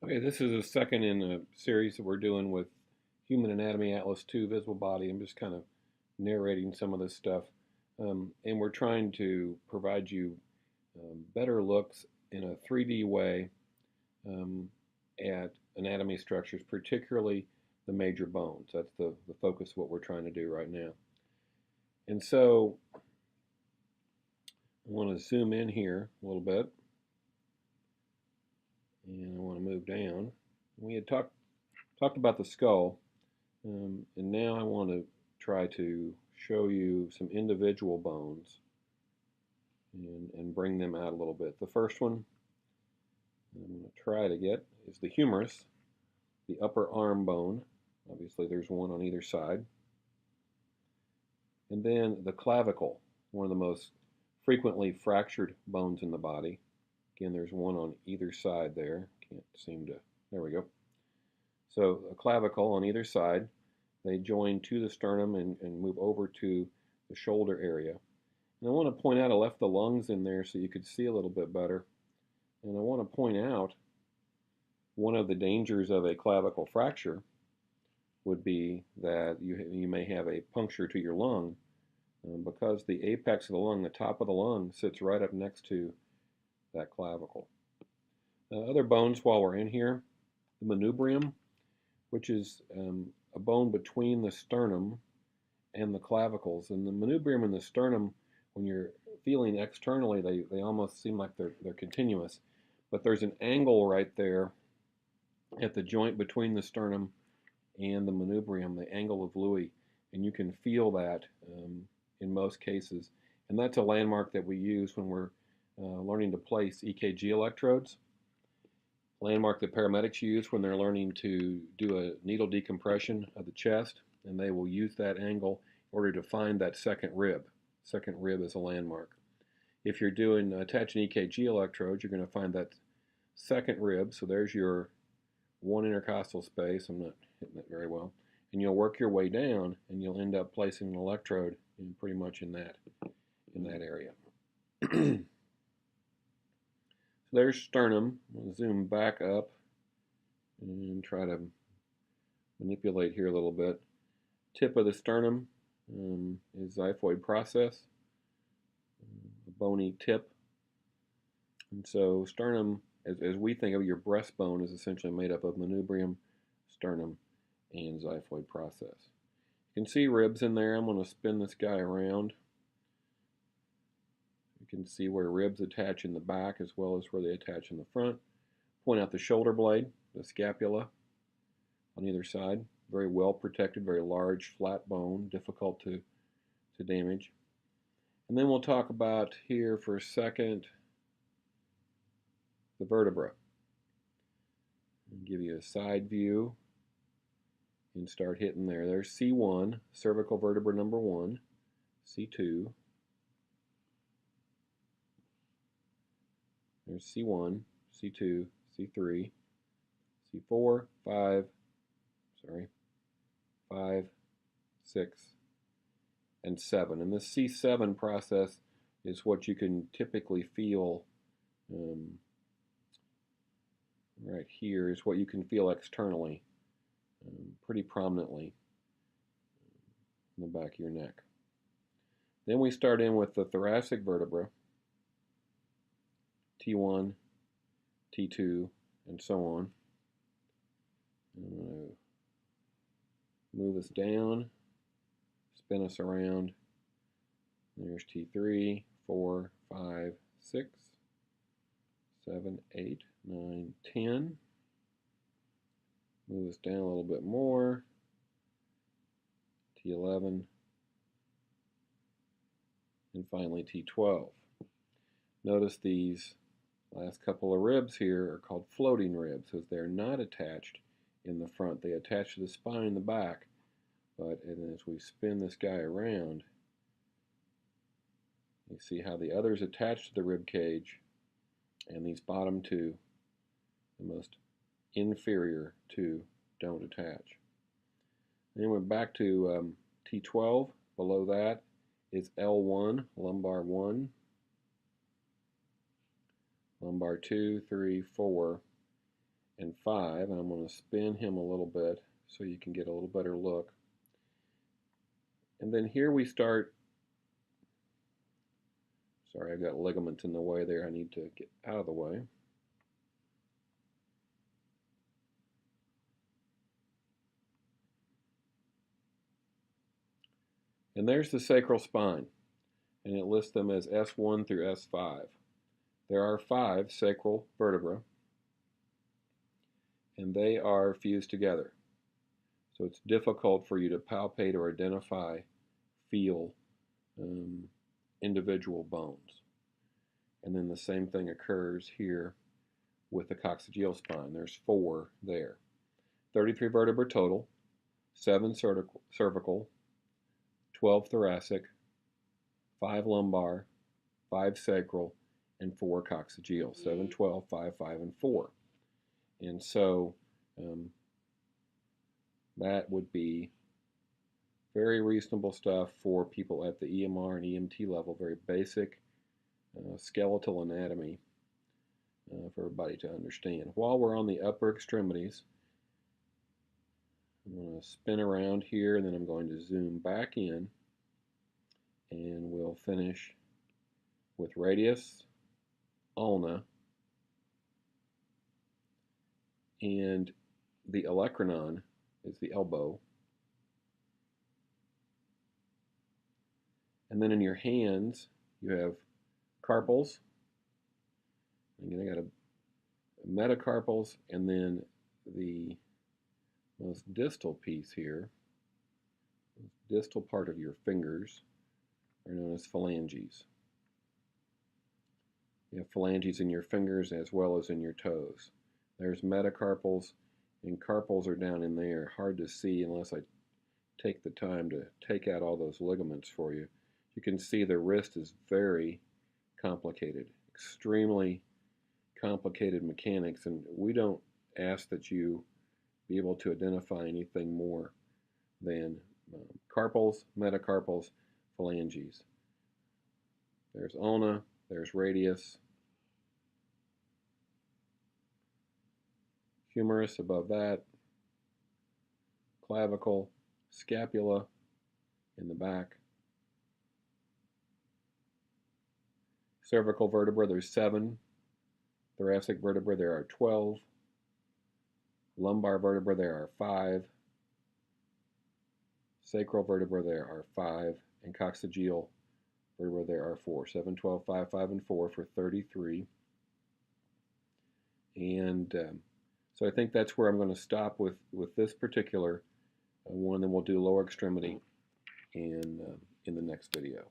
Okay, this is the second in a series that we're doing with Human Anatomy Atlas 2 Visible Body. I'm just kind of narrating some of this stuff. And we're trying to provide you better looks in a 3D way um, at anatomy structures, particularly the major bones. That's the focus of what we're trying to do right now. And so I want to zoom in here a little bit, and I want to move down. We had talked about the skull. And now I want to try to show you some individual bones and bring them out a little bit. The first one I'm going to try to get is the humerus, the upper arm bone. Obviously there's one on either side. And then the clavicle, one of the most frequently fractured bones in the body. Again, there's one on either side there. Can't seem to, there we go. So a clavicle on either side. They join to the sternum and move over to the shoulder area. And I want to point out, I left the lungs in there so you could see a little bit better. And I want to point out one of the dangers of a clavicle fracture would be that you may have a puncture to your lung because the apex of the lung, the top of the lung, sits right up next to that clavicle. Other bones while we're in here, the manubrium, which is a bone between the sternum and the clavicles. And the manubrium and the sternum, when you're feeling externally, they almost seem like they're continuous. But there's an angle right there at the joint between the sternum and the manubrium, the angle of Louis. And you can feel that in most cases. And that's a landmark that we use when we're learning to place EKG electrodes. Landmark that paramedics use when they're learning to do a needle decompression of the chest, and they will use that angle in order to find that second rib. Second rib is a landmark. If you're doing attaching EKG electrodes, you're going to find that second rib. So there's your one intercostal space. I'm not hitting it very well. And you'll work your way down, and you'll end up placing an electrode pretty much in that area. There's sternum. I'll zoom back up and try to manipulate here a little bit. Tip of the sternum is xiphoid process, a bony tip. And so sternum, as we think of your breastbone, is essentially made up of manubrium, sternum, and xiphoid process. You can see ribs in there. I'm going to spin this guy around. You can see where ribs attach in the back as well as where they attach in the front. Point out the shoulder blade, the scapula on either side. Very well protected, very large, flat bone, difficult to damage. And then we'll talk about here for a second the vertebra. I'll give you a side view and start hitting there. There's C1, cervical vertebra number 1, C2. There's C1, C2, C3, C4, 5, 6, and 7. And this C7 process is what you can typically feel right here, is what you can feel externally pretty prominently in the back of your neck. Then we start in with the thoracic vertebra, T1, T2, and so on. I'm going to move us down, spin us around. There's T3, 4, 5, 6, 7, 8, 9, 10. Move us down a little bit more. T11. And finally T12. Notice these last couple of ribs here are called floating ribs because they're not attached in the front. They attach to the spine in the back. But as we spin this guy around, you see how the others attach to the rib cage, and these bottom two, the most inferior two, don't attach. Then we're back to T12. Below that is L1, lumbar 1, lumbar 2, 3, 4, and 5, and I'm going to spin him a little bit so you can get a little better look. And then here we start, sorry, I've got ligaments in the way there, I need to get out of the way. And there's the sacral spine, and it lists them as S1 through S5. There are 5 sacral vertebrae, and they are fused together. So it's difficult for you to palpate or identify, feel individual bones. And then the same thing occurs here with the coccygeal spine. There's 4 there. 33 vertebrae total, 7 cervical, 12 thoracic, 5 lumbar, 5 sacral, and 4 coccygeal. 7, 12, 5, 5, and 4. And so that would be very reasonable stuff for people at the EMR and EMT level, very basic skeletal anatomy for everybody to understand. While we're on the upper extremities, I'm going to spin around here, and then I'm going to zoom back in, and we'll finish with radius, ulna, and the olecranon is the elbow. And then in your hands, you have carpals. Again, I got a metacarpals, and then the most distal piece here, the distal part of your fingers, are known as phalanges. You have phalanges in your fingers as well as in your toes. There's metacarpals, and carpals are down in there. Hard to see unless I take the time to take out all those ligaments for you. You can see the wrist is very complicated, extremely complicated mechanics, and we don't ask that you be able to identify anything more than carpals, metacarpals, phalanges. There's ulna, there's radius, humerus above that, clavicle, scapula in the back. Cervical vertebra, there's 7. Thoracic vertebra, there are 12. Lumbar vertebra, there are 5. Sacral vertebra, there are 5. And coccygeal vertebra, there are 4. 7, 12, 5, 5, and 4 for 33. And so I think that's where I'm going to stop with this particular one, and then we'll do lower extremity in the next video.